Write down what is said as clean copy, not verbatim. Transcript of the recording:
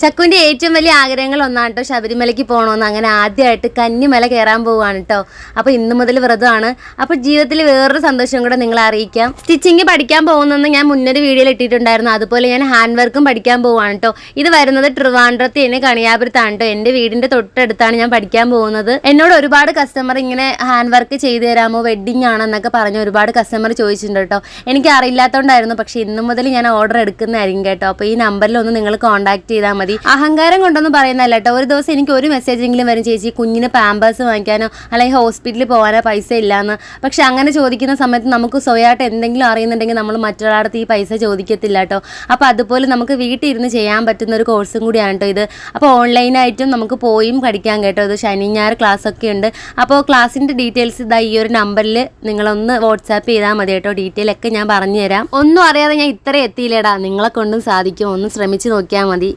ചക്കുവിൻ്റെ ഏറ്റവും വലിയ ആഗ്രഹങ്ങൾ ഒന്നാണ് കേട്ടോ ശബരിമലയ്ക്ക് പോകണമെന്ന്. അങ്ങനെ ആദ്യമായിട്ട് കന്നിമല കയറാൻ പോവുകയാണ് കേട്ടോ. അപ്പോൾ ഇന്ന് മുതൽ വ്രതമാണ്. അപ്പോൾ ജീവിതത്തിൽ വേറൊരു സന്തോഷം കൂടെ നിങ്ങളെ അറിയിക്കാം. സ്റ്റിച്ചിങ് പഠിക്കാൻ പോകുന്നെന്ന് ഞാൻ മുന്നൊരു വീഡിയോയിൽ ഇട്ടിട്ടുണ്ടായിരുന്നു. അതുപോലെ ഞാൻ ഹാൻഡ് വർക്കും പഠിക്കാൻ പോവുകയാണ് കേട്ടോ. ഇത് വരുന്നത് ട്രിവാൻഡ്രത്ത് തന്നെ കണിയാപുരത്താണ് കേട്ടോ. എൻ്റെ വീടിൻ്റെ തൊട്ടടുത്താണ് ഞാൻ പഠിക്കാൻ പോകുന്നത്. എന്നോട് ഒരുപാട് കസ്റ്റമർ ഇങ്ങനെ ഹാൻഡ് വർക്ക് ചെയ്തു തരാമോ, വെഡ്ഡിങ് ആണെന്നൊക്കെ പറഞ്ഞ് ഒരുപാട് കസ്റ്റമർ ചോദിച്ചിട്ടുണ്ട് കേട്ടോ. എനിക്ക് അറിയില്ലാത്തതുകൊണ്ടായിരുന്നു. പക്ഷേ ഇന്ന് മുതൽ ഞാൻ ഓർഡർ എടുക്കുന്നതായിരിക്കും കേട്ടോ. അപ്പോൾ ഈ നമ്പറിൽ ഒന്ന് നിങ്ങൾ കോൺടാക്ട് ചെയ്താൽ മതി. അഹങ്കാരം കൊണ്ടൊന്നും പറയുന്നതല്ല കേട്ടോ. ഒരു ദിവസം എനിക്ക് ഒരു മെസ്സേജെങ്കിലും വരും, ചേച്ചി കുഞ്ഞിന് പാമ്പേഴ്സ് വാങ്ങിക്കാനോ അല്ലെങ്കിൽ ഹോസ്പിറ്റലിൽ പോകാനോ പൈസ ഇല്ലാന്ന്. പക്ഷെ അങ്ങനെ ചോദിക്കുന്ന സമയത്ത് നമുക്ക് സ്വയമായിട്ട് എന്തെങ്കിലും അറിയുന്നുണ്ടെങ്കിൽ നമ്മൾ മറ്റൊരാളടുത്ത് ഈ പൈസ ചോദിക്കത്തില്ല കേട്ടോ. അപ്പോൾ അതുപോലെ നമുക്ക് വീട്ടിൽ ഇരുന്ന് ചെയ്യാൻ പറ്റുന്ന ഒരു കോഴ്സും കൂടിയാണ് കേട്ടോ ഇത്. അപ്പോൾ ഓൺലൈനായിട്ടും നമുക്ക് പോയും പഠിക്കാൻ കേട്ടോ. ഇത് ശനി ഞായർ ക്ലാസ്സൊക്കെ ഉണ്ട്. അപ്പോൾ ക്ലാസ്സിൻ്റെ ഡീറ്റെയിൽസ് ഇതാ ഈ ഒരു നമ്പറിൽ നിങ്ങളൊന്ന് വാട്സാപ്പ് ചെയ്താൽ മതി കേട്ടോ. ഡീറ്റെയിൽ ഒക്കെ ഞാൻ പറഞ്ഞു തരാം. ഒന്നും അറിയാതെ ഞാൻ ഇത്ര എത്തിയില്ലേടാ, നിങ്ങളെ കൊണ്ടും സാധിക്കും. ഒന്ന് ശ്രമിച്ച് നോക്കിയാൽ മതി.